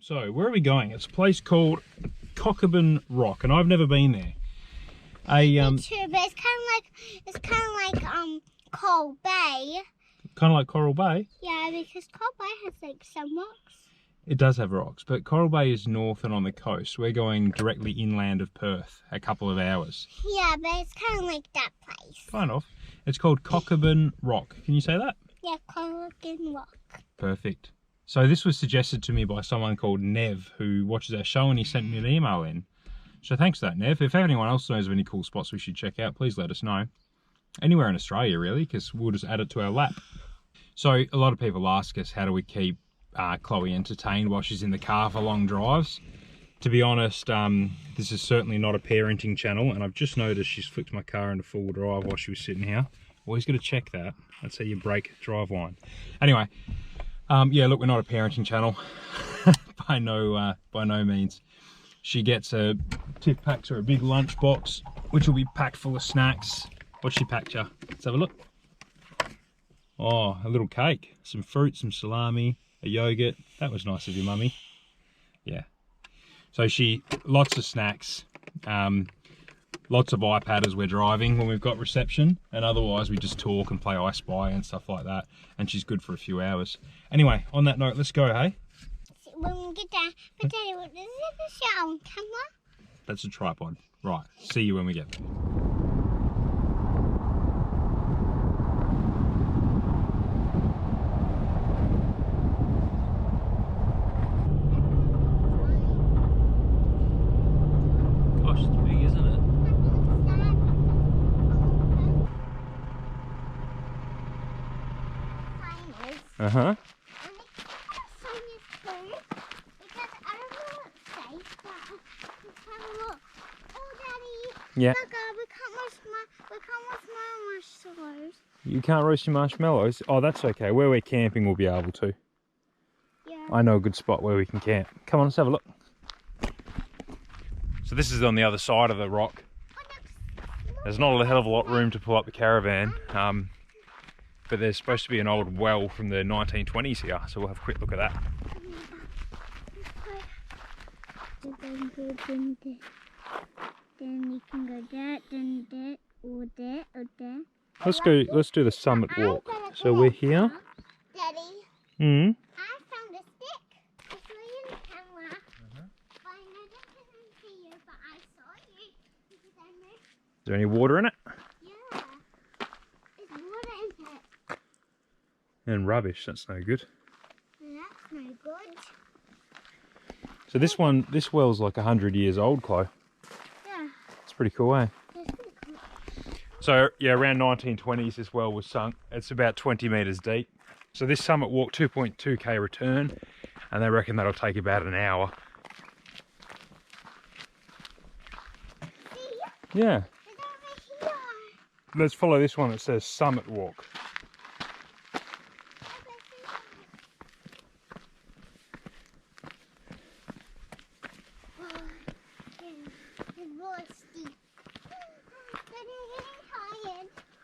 So where are we going? It's a place called Cockabin Rock, and I've never been there. Me too, but it's kind of like Coral Bay. Kind of like Coral Bay? Yeah, because Coral Bay has like some rocks. It does have rocks, but Coral Bay is north and on the coast. We're going directly inland of Perth, a couple of hours. Yeah, but it's kind of like that place. Kind of. It's called Cockabin Rock. Can you say that? Yeah, Cockabin Rock. Perfect. So this was suggested to me by someone called Nev, who watches our show, and he sent me an email in. So thanks for that, Nev. If anyone else knows of any cool spots we should check out, please let us know. Anywhere in Australia, really, because we'll just add it to our lap. So a lot of people ask us, how do we keep Chloe entertained while she's in the car for long drives? To be honest, this is certainly not a parenting channel, and I've just noticed she's flicked my car into full drive while she was sitting here. Always got to check that. That's how you break Driveline. Anyway, yeah, look, we're not a parenting channel by no means. She gets Tiff packs her a big lunch box, which will be packed full of snacks. What's she packed you? Let's have a look. Oh, a little cake, some fruit, some salami, a yogurt. That was nice of you, Mummy. Yeah. So lots of snacks, lots of iPad as we're driving when we've got reception, and otherwise we just talk and play I Spy and stuff like that, and she's good for a few hours. Anyway, on that note, let's go, hey? When we get there, but Daddy, is it a shot on camera? That's a tripod. Right, see you when we get there. Gosh, it's big, isn't it? Uh-huh. Yeah. We can't roast marshmallows. You can't roast your marshmallows? Oh, that's okay. Where we're camping, we'll be able to. Yeah. I know a good spot where we can camp. Come on, let's have a look. So this is on the other side of the rock. There's not a hell of a lot of room to pull up the caravan, but there's supposed to be an old well from the 1920s here, so we'll have a quick look at that. Then you can go there, then there, or there, or there. Let's do the summit walk. So we're here. Daddy, I found a stick. It's right in the camera. But I know that didn't see you, but I saw you. Because I know. Is there any water in it? Yeah. There's water in it. And rubbish, that's no good. That's no good. So this well's like 100 years old, Chloe. Yeah. It's pretty cool, eh? That's pretty cool. So yeah, around 1920s this well was sunk. It's about 20 metres deep. So this summit walk, 2.2k return, and they reckon that'll take about an hour. See? Yeah. It's over here. Let's follow this one that says summit walk.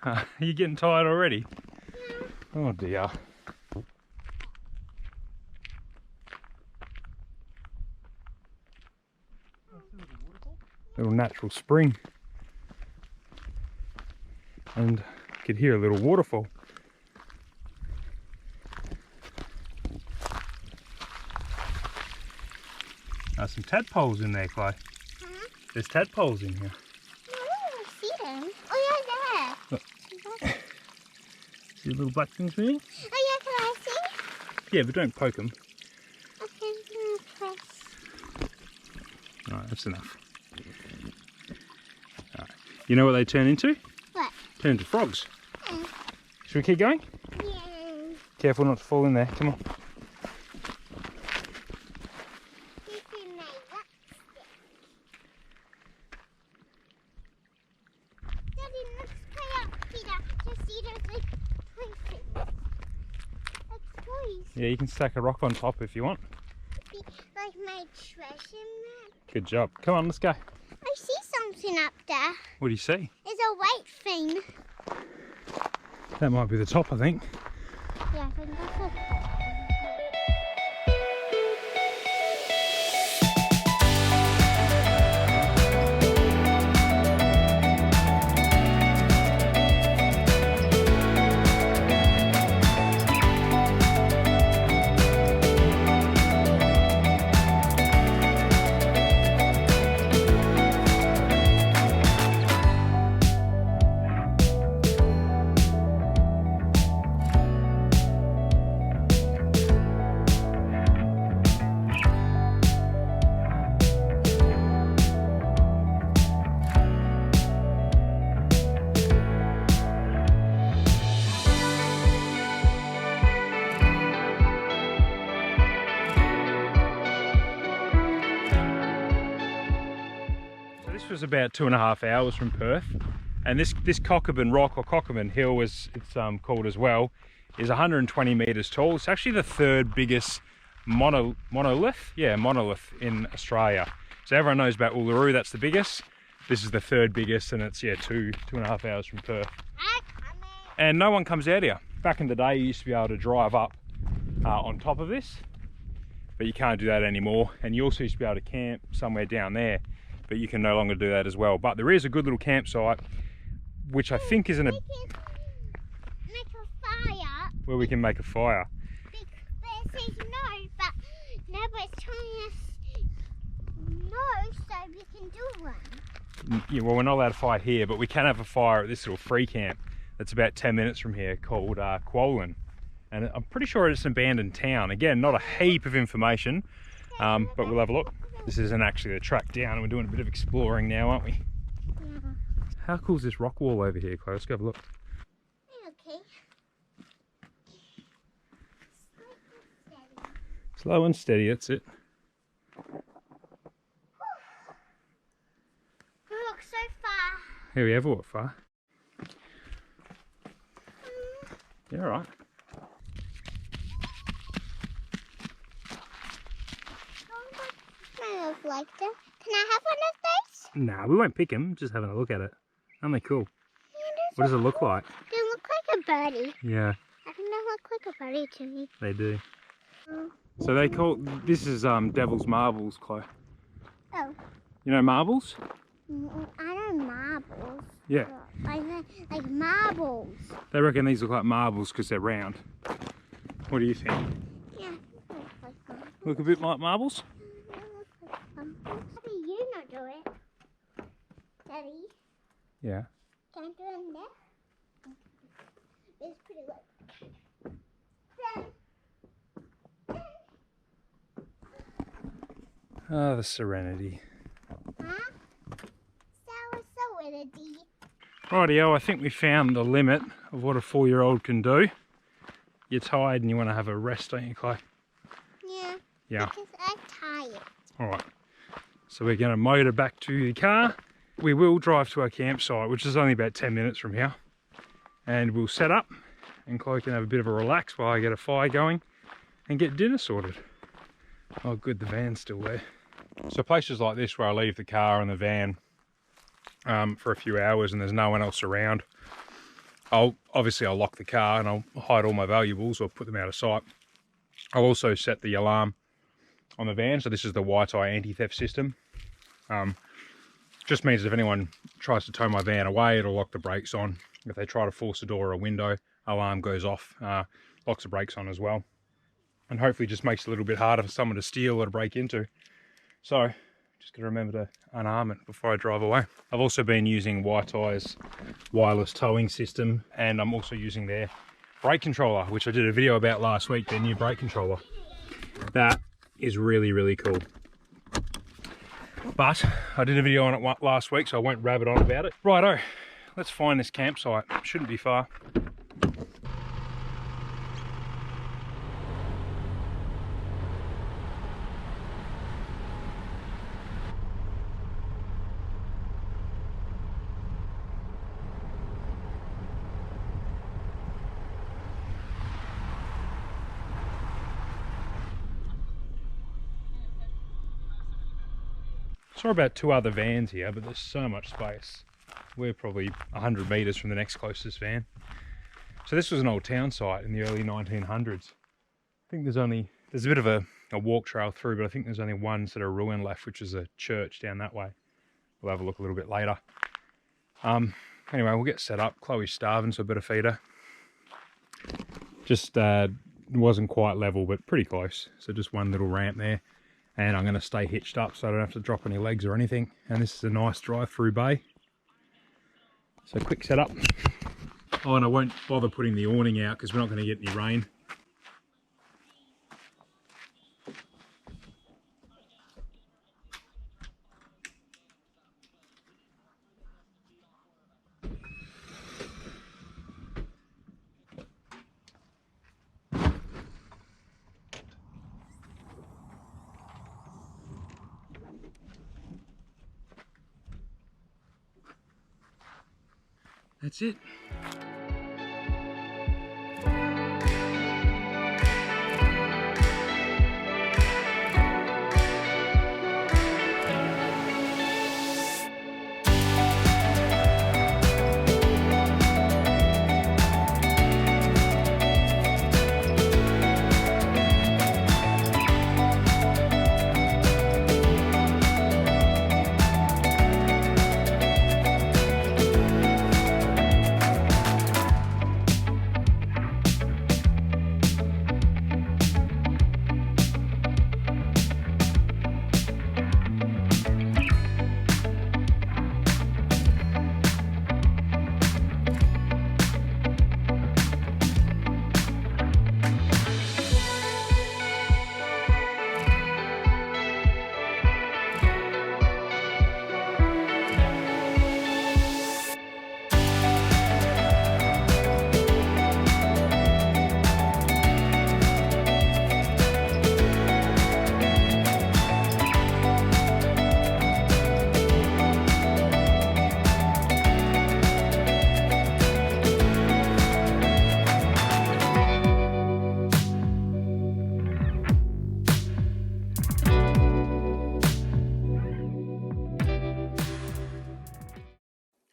Are you getting tired already? Yeah. Oh dear. Little natural spring. And you could hear a little waterfall. There's some tadpoles in there, Chloe. Huh? There's tadpoles in here. No, I don't see them. Oh yeah, there. Look. See the little black things moving? Oh yeah, can I see? Yeah, but don't poke them. Okay, I'm gonna press. Alright, that's enough. Alright. You know what they turn into? What? Turn into frogs. Should we keep going? Yeah. Careful not to fall in there. Come on. This is my rock stick. Daddy, let's play up Peter to see those like toy things. Like toys. Yeah, you can stack a rock on top if you want. Like my treasure map. Good job. Come on, let's go. I see something up there. What do you see? It's a white thing. That might be the top, I think. Yeah, I think that's it. this was about 2.5 hours from Perth, and this Cockerman Rock, or Cockerman Hill as it's called as well, is 120 meters tall. It's actually the third biggest monolith in Australia. So everyone knows about Uluru, that's the biggest. This is the third biggest, and it's 2.5 hours from Perth. And no one comes out here. Back in the day, you used to be able to drive up on top of this, but you can't do that anymore. And you also used to be able to camp somewhere down there, but you can no longer do that as well. But there is a good little campsite, which I think is in a... Make a fire. Where we can make a fire. But it says no, but now it's telling us no, so we can do one. Yeah, well, we're not allowed to fire here, but we can have a fire at this little free camp that's about 10 minutes from here called Quolin. And I'm pretty sure it's an abandoned town. Again, not a heap of information, but we'll have a look. This isn't actually the track down, and we're doing a bit of exploring now, aren't we? Yeah. How cool is this rock wall over here, Chloe? Let's go have a look. Okay. Slow and steady, that's it. Look so far. Here we ever walk far. Yeah, all right. Kind of like that. Can I have one of those? Nah, we won't pick them, just having a look at it. Aren't they cool? What does it look like? They look like a birdie. Yeah, I think they look like a birdie to me. they do. So they call, this is Devil's Marbles, Chloe. Oh. You know marbles? I know marbles. Yeah. Like marbles. They reckon these look like marbles because they're round. What do you think? Yeah, they look like marbles. Look a bit like marbles? They look like marbles. How do you not do it? Daddy, Yeah. can I do it in there? It's pretty good. Oh, the serenity. Huh? So itty. Rightio, I think we found the limit of what a 4-year-old can do. You're tired and you want to have a rest, don't you, Chloe? Yeah. Yeah. Because I'm tired. Alright. So we're going to motor back to the car. We will drive to our campsite, which is only about 10 minutes from here. And we'll set up, and Chloe can have a bit of a relax while I get a fire going and get dinner sorted. Oh good, the van's still there. So places like this where I leave the car and the van for a few hours and there's no one else around, I'll lock the car and I'll hide all my valuables or put them out of sight. I'll also set the alarm on the van. So this is the white eye anti-theft system. Just means if anyone tries to tow my van away, it'll lock the brakes on. If they try to force a door or a window, alarm goes off, locks the brakes on as well. And hopefully just makes it a little bit harder for someone to steal or to break into. So just gotta remember to unarm it before I drive away. I've also been using White Eye's wireless towing system, and I'm also using their brake controller, which I did a video about last week, their new brake controller. That is really, really cool. But I did a video on it last week, so I won't rabbit on about it. Righto, let's find this campsite. Shouldn't be far. Saw about 2 other vans here, but there's so much space. We're probably 100 metres from the next closest van. So this was an old town site in the early 1900s. I think there's a bit of a walk trail through, but I think there's only one sort of ruin left, which is a church down that way. We'll have a look a little bit later. Anyway, we'll get set up. Chloe's starving, so I better feed her. Just wasn't quite level, but pretty close. So just one little ramp there. And I'm going to stay hitched up so I don't have to drop any legs or anything. And this is a nice drive-through bay. So quick setup. Oh, and I won't bother putting the awning out because we're not going to get any rain. That's it.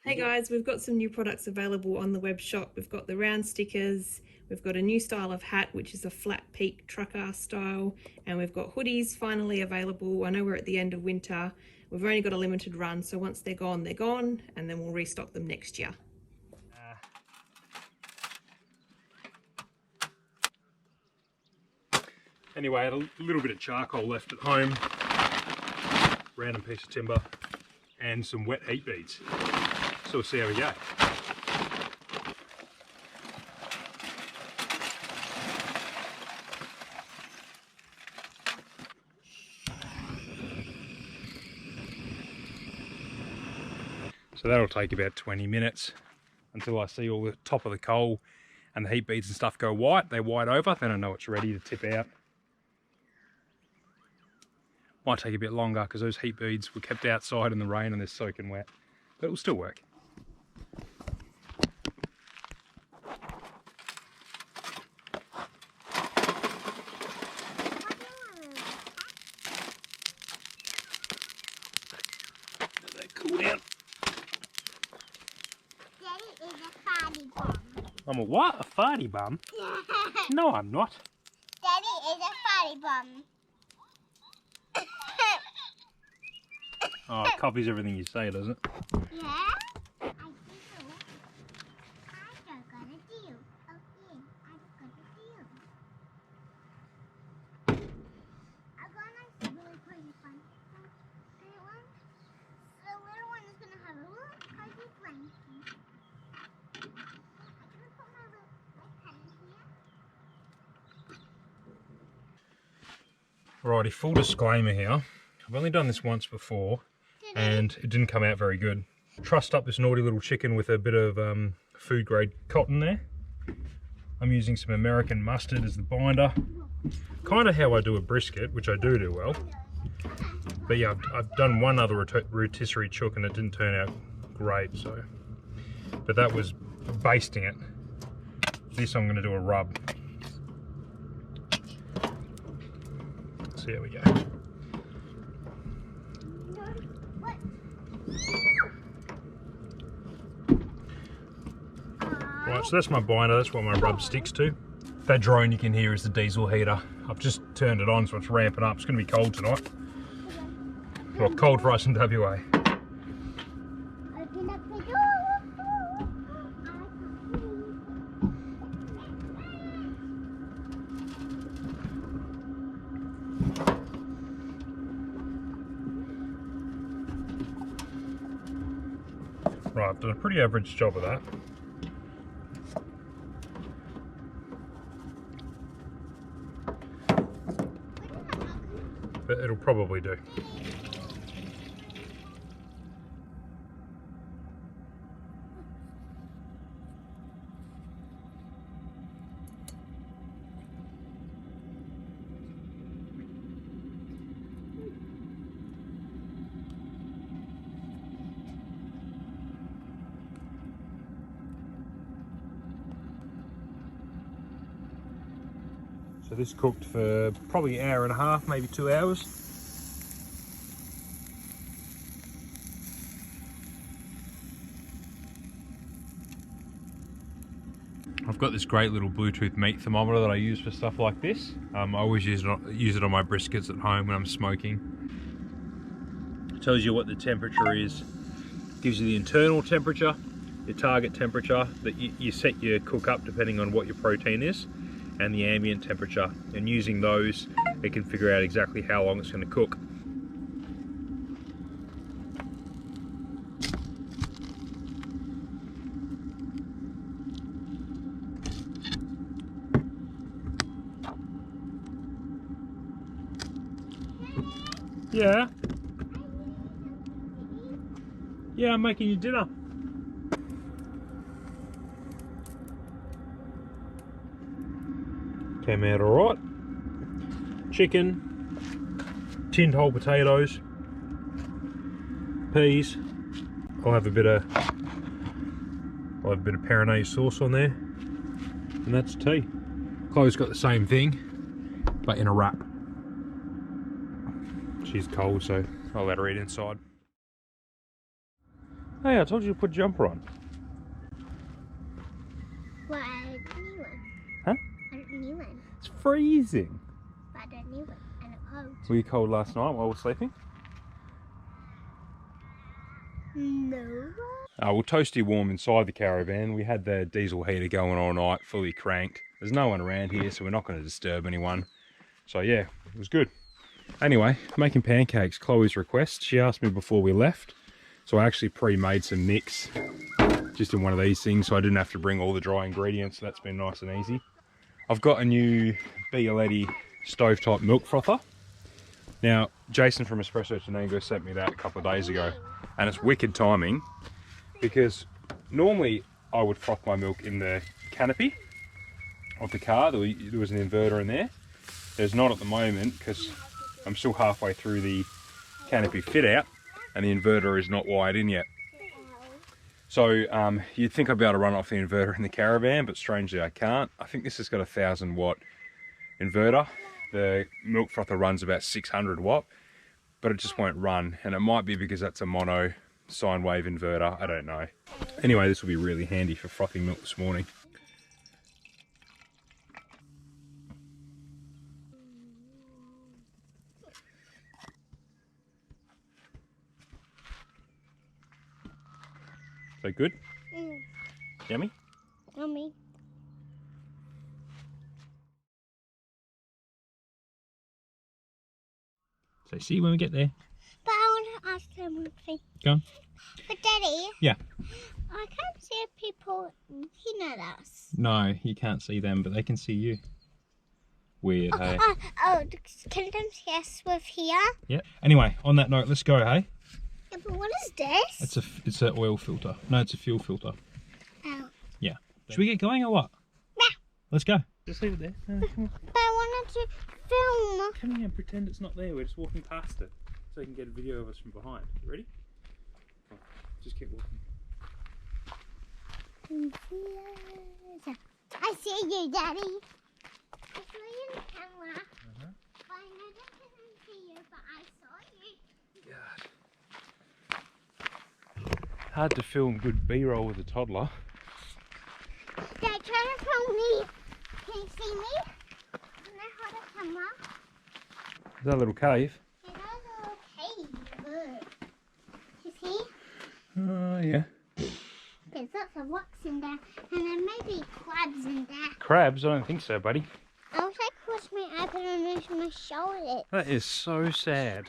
Hey guys, we've got some new products available on the web shop. We've got the round stickers, we've got a new style of hat which is a flat peak trucker style, and we've got hoodies finally available. I know we're at the end of winter, we've only got a limited run, so once they're gone, and then we'll restock them next year. Anyway, I had a little bit of charcoal left at home, random piece of timber, and some wet heat beads. So we'll see how we go. So that'll take about 20 minutes until I see all the top of the coal and the heat beads and stuff go white. They're white over, then I know it's ready to tip out. Might take a bit longer because those heat beads were kept outside in the rain and they're soaking wet, but it will still work. Let that cool down. Daddy is a farty bum. I'm a what? A farty bum? No, I'm not. Daddy is a farty bum. Oh, it copies everything you say, doesn't it? Yeah, I do. I just got a deal. Okay, I just got a deal. I got a nice really cozy fun. And the little one is gonna have a little cozy blanket. I'm gonna put my little pen here. Alrighty, full disclaimer here. I've only done this once before and it didn't come out very good. Trussed up this naughty little chicken with a bit of food grade cotton there. I'm using some American mustard as the binder. Kind of how I do a brisket, which I do well. But yeah, I've done one other rotisserie chook and it didn't turn out great, so. But that was basting it. This I'm gonna do a rub. See how we go. Right, so that's my binder, that's what my rub sticks to. That drone you can hear is the diesel heater. I've just turned it on, so it's ramping up. It's going to be cold tonight. Well, cold for us in WA. Open up the door. Right, I've done a pretty average job of that. But it'll probably do. So this cooked for probably an hour and a half, maybe 2 hours. I've got this great little Bluetooth meat thermometer that I use for stuff like this. I always use it on my briskets at home when I'm smoking. It tells you what the temperature is. Gives you the internal temperature, your target temperature that you set your cook up depending on what your protein is, and the ambient temperature. And using those, it can figure out exactly how long it's going to cook. Yeah. Yeah, I'm making you dinner. Came out alright. Chicken, tinned whole potatoes, peas. I'll have a bit of Peronaise sauce on there, and that's tea. Chloe's got the same thing, but in a wrap. She's cold, so I'll let her eat inside. Hey, I told you to put a jumper on. Well, I don't need one. Huh? I don't need one. It's freezing. But I don't need one. And it's cold. Were you cold last night while we were sleeping? No. We'll toasty warm inside the caravan. We had the diesel heater going all night, fully cranked. There's no one around here, so we're not going to disturb anyone. So yeah, it was good. Anyway, making pancakes, Chloe's request. She asked me before we left, so I actually pre-made some mix just in one of these things, so I didn't have to bring all the dry ingredients. So that's been nice and easy. I've got a new Bialetti stovetop milk frother. Now, Jason from Espresso Tenango sent me that a couple of days ago, and it's wicked timing because normally I would froth my milk in the canopy of the car. There was an inverter in there. There's not at the moment because I'm still halfway through the canopy fit out and the inverter is not wired in yet. So you'd think I'd be able to run off the inverter in the caravan, but strangely I can't. I think this has got a 1000 watt inverter. The milk frother runs about 600 watt, but it just won't run. And it might be because that's a mono sine wave inverter, I don't know. Anyway, this will be really handy for frothing milk this morning. So good? Yummy? Yummy. So see you when we get there. But I want to ask them one thing. Go on. But Daddy. Yeah. I can't see people looking at us. No, you can't see them, but they can see you. Weird, hey? Can them see us with here? Yeah. Anyway, on that note, let's go, hey? Yeah, but what is this? It's an oil filter. No, it's a fuel filter. Oh. Yeah. Should we get going or what? Yeah. Let's go. Just leave it there. Come on. But I wanted to film. Come here and pretend it's not there. We're just walking past it so you can get a video of us from behind. You ready? Come on. Just keep walking. I see you, Daddy. I saw you in the camera. But I know that I didn't see you, but I saw you. God. Hard to film good B-roll with a toddler. Dad, try to film me. Can you see me? Can I hold a camera? Is that a little cave? Yeah, that's a little cave. Look. You see? Oh, yeah. There's lots of rocks in there, and there may be crabs in there. Crabs? I don't think so, buddy. I wish I crossed my eye, but I missed my shoulder. That is so sad.